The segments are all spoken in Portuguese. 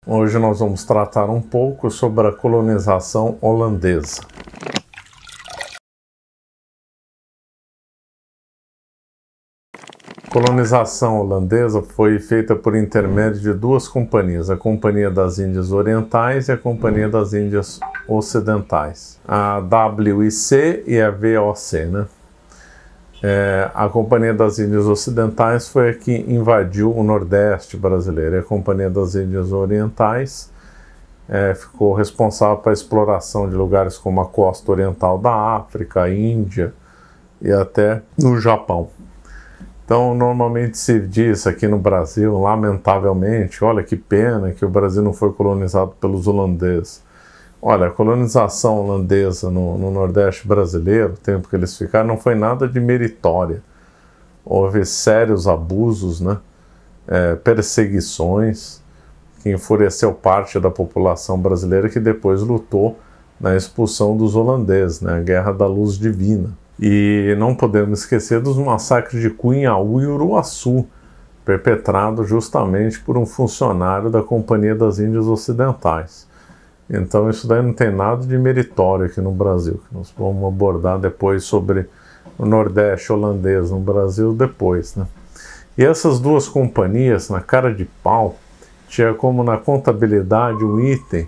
Hoje nós vamos tratar um pouco sobre a colonização holandesa. A colonização holandesa foi feita por intermédio de duas companhias, a Companhia das Índias Orientais e a Companhia das Índias Ocidentais, a WIC e a VOC, né? A Companhia das Índias Ocidentais foi a que invadiu o Nordeste brasileiro, e a Companhia das Índias Orientais ficou responsável pela exploração de lugares como a costa oriental da África, a Índia e até no Japão. Então, normalmente se diz aqui no Brasil, lamentavelmente, olha que pena que o Brasil não foi colonizado pelos holandeses. Olha, a colonização holandesa no Nordeste brasileiro, o tempo que eles ficaram, não foi nada de meritória. Houve sérios abusos, né? Perseguições, que enfureceu parte da população brasileira que depois lutou na expulsão dos holandeses, né? A Guerra da Luz Divina. E não podemos esquecer dos massacres de Cunhaú e Uruaçu, perpetrado justamente por um funcionário da Companhia das Índias Ocidentais. Então isso daí não tem nada de meritório aqui no Brasil, que nós vamos abordar depois sobre o Nordeste holandês no Brasil depois, né? E essas duas companhias, na cara de pau, tinha como na contabilidade um item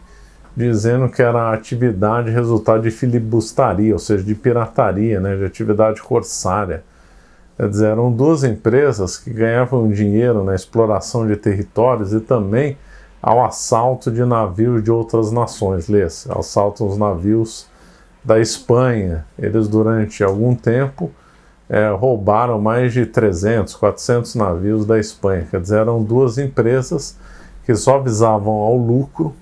dizendo que era atividade resultado de filibustaria, ou seja, de pirataria, né, de atividade corsária. Quer dizer, eram duas empresas que ganhavam dinheiro na exploração de territórios e também ao assalto de navios de outras nações. Lê-se, assaltam os navios da Espanha. Eles, durante algum tempo, roubaram mais de 300, 400 navios da Espanha. Quer dizer, eram duas empresas que só visavam ao lucro,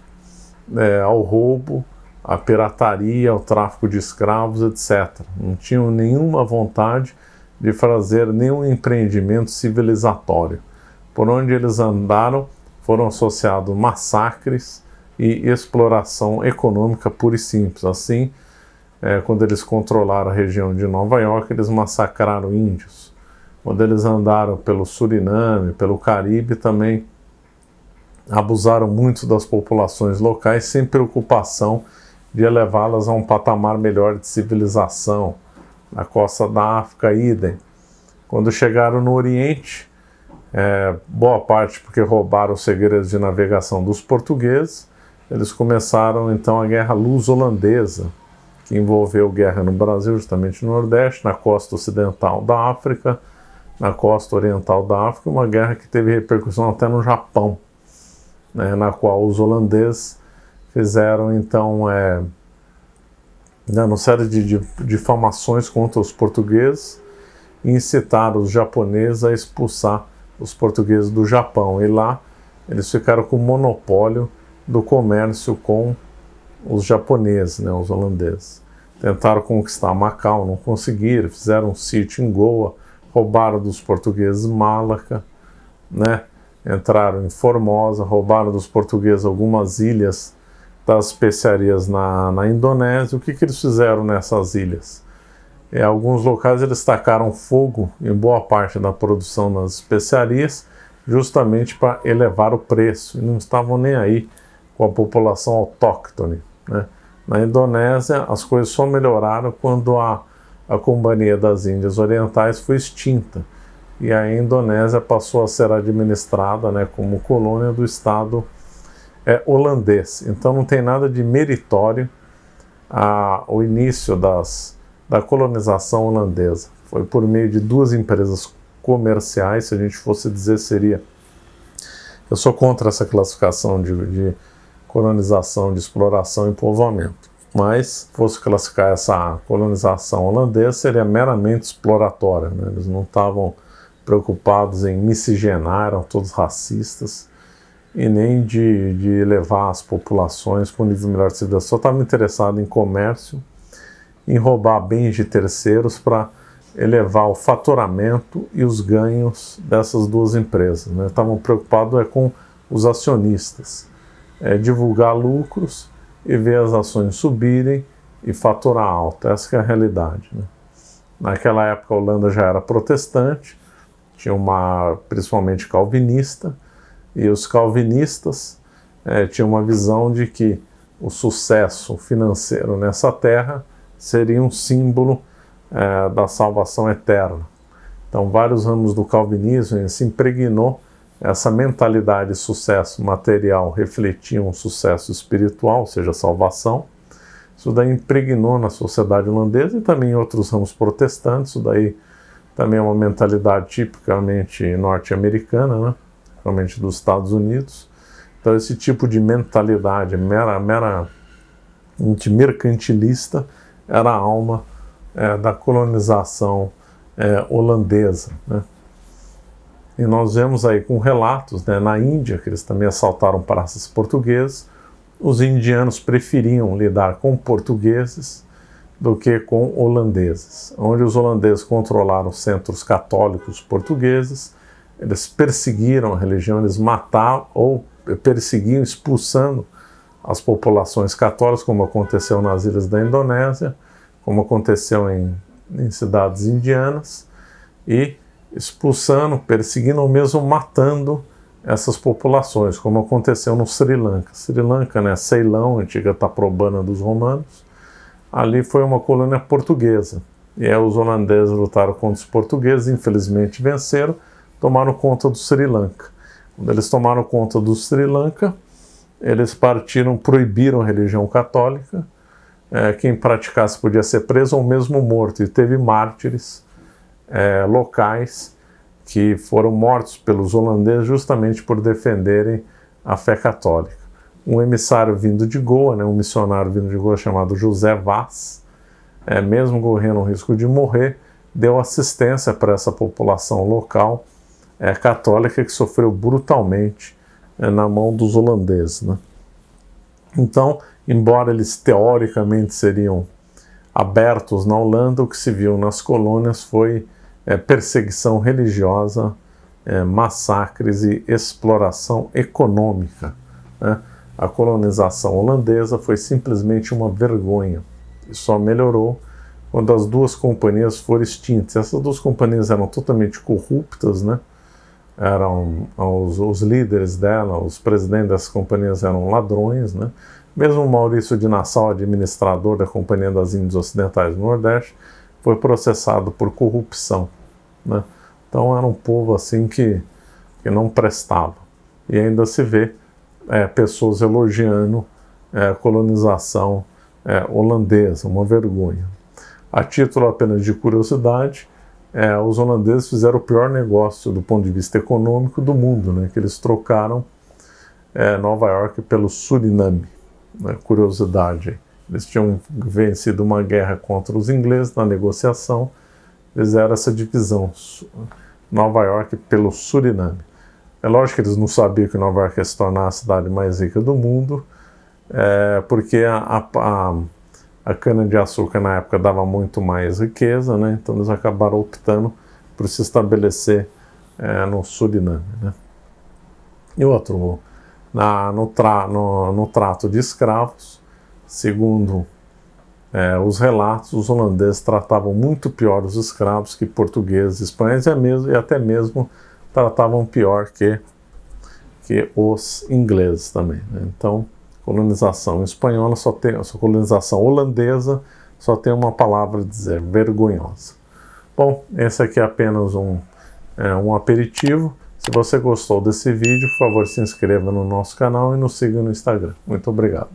ao roubo, à pirataria, ao tráfico de escravos, etc. Não tinham nenhuma vontade de fazer nenhum empreendimento civilizatório. Por onde eles andaram, foram associados massacres e exploração econômica pura e simples. Assim, quando eles controlaram a região de Nova York, eles massacraram índios. Quando eles andaram pelo Suriname, pelo Caribe, também abusaram muito das populações locais sem preocupação de elevá-las a um patamar melhor de civilização. Na costa da África, idem. Quando chegaram no Oriente, boa parte porque roubaram os segredos de navegação dos portugueses, eles começaram então a Guerra Luso-Holandesa, que envolveu guerra no Brasil, justamente no Nordeste, na costa ocidental da África, na costa oriental da África, uma guerra que teve repercussão até no Japão, na qual os holandeses fizeram, então, uma série de difamações contra os portugueses e incitaram os japoneses a expulsar os portugueses do Japão. E lá eles ficaram com o monopólio do comércio com os japoneses, os holandeses. Tentaram conquistar Macau, não conseguiram, fizeram um sítio em Goa, roubaram dos portugueses Malaca, entraram em Formosa, roubaram dos portugueses algumas ilhas das especiarias na Indonésia. O que eles fizeram nessas ilhas? Em alguns locais eles tacaram fogo em boa parte da produção das especiarias, justamente para elevar o preço, e não estavam nem aí com a população autóctone, Na Indonésia, as coisas só melhoraram quando a Companhia das Índias Orientais foi extinta, e a Indonésia passou a ser administrada como colônia do Estado holandês. Então não tem nada de meritório o início da colonização holandesa. Foi por meio de duas empresas comerciais, se a gente fosse dizer, seria... Eu sou contra essa classificação de colonização, de exploração e povoamento. Mas, se fosse classificar essa colonização holandesa, seria meramente exploratória, Eles não estavam preocupados em miscigenar, eram todos racistas, e nem de elevar as populações para um nível melhor de civilização. Só estavam interessados em comércio, em roubar bens de terceiros para elevar o faturamento e os ganhos dessas duas empresas. Estavam preocupados com os acionistas, divulgar lucros e ver as ações subirem e faturar alto. Essa que é a realidade. Naquela época a Holanda já era protestante, tinha principalmente calvinista, e os calvinistas tinha uma visão de que o sucesso financeiro nessa terra seria um símbolo da salvação eterna. Então, vários ramos do calvinismo se impregnou essa mentalidade de sucesso material, refletia um sucesso espiritual, ou seja, salvação. Isso daí impregnou na sociedade holandesa e também em outros ramos protestantes. Isso daí também é uma mentalidade tipicamente norte-americana, né? Realmente dos Estados Unidos. Então, esse tipo de mentalidade meramente mercantilista era a alma da colonização holandesa, né? E nós vemos aí com relatos, né, na Índia, que eles também assaltaram praças portuguesas, os indianos preferiam lidar com portugueses do que com holandeses. Onde os holandeses controlaram centros católicos portugueses, eles perseguiram a religião, eles matavam ou perseguiam, expulsando as populações católicas, como aconteceu nas ilhas da Indonésia, como aconteceu em cidades indianas, e expulsando, perseguindo ou mesmo matando essas populações, como aconteceu no Sri Lanka. Sri Lanka, né, Ceilão, antiga Taprobana dos romanos, ali foi uma colônia portuguesa. E aí os holandeses lutaram contra os portugueses, infelizmente venceram, tomaram conta do Sri Lanka. Quando eles tomaram conta do Sri Lanka, eles partiram, proibiram a religião católica, quem praticasse podia ser preso ou mesmo morto, e teve mártires locais que foram mortos pelos holandeses justamente por defenderem a fé católica. Um emissário vindo de Goa, né, um missionário vindo de Goa chamado José Vaz, mesmo correndo o risco de morrer, deu assistência para essa população local católica que sofreu brutalmente na mão dos holandeses, né? Então, embora eles teoricamente seriam abertos na Holanda, o que se viu nas colônias foi perseguição religiosa, massacres e exploração econômica, né? A colonização holandesa foi simplesmente uma vergonha e só melhorou quando as duas companhias foram extintas. Essas duas companhias eram totalmente corruptas, né? Eram os líderes dela, os presidentes dessas companhias eram ladrões, né? Mesmo Maurício de Nassau, administrador da Companhia das Índias Ocidentais do Nordeste, foi processado por corrupção, né? Então era um povo assim que não prestava. E ainda se vê pessoas elogiando a colonização holandesa, uma vergonha. A título apenas de curiosidade, os holandeses fizeram o pior negócio do ponto de vista econômico do mundo, né? Que eles trocaram Nova York pelo Suriname. Né? Curiosidade, eles tinham vencido uma guerra contra os ingleses na negociação, fizeram essa divisão, Nova York pelo Suriname. É lógico que eles não sabiam que Nova York ia se tornar a cidade mais rica do mundo, porque a cana-de-açúcar na época dava muito mais riqueza, né? Então eles acabaram optando por se estabelecer no Suriname, né? E outro, no trato de escravos, segundo os relatos, os holandeses tratavam muito pior os escravos que portugueses, espanhóis e até mesmo tratavam pior que os ingleses também, né? Então, colonização espanhola a colonização holandesa só tem uma palavra a dizer: vergonhosa. Bom, esse aqui é apenas um aperitivo. Se você gostou desse vídeo, por favor, se inscreva no nosso canal e nos siga no Instagram. Muito obrigado.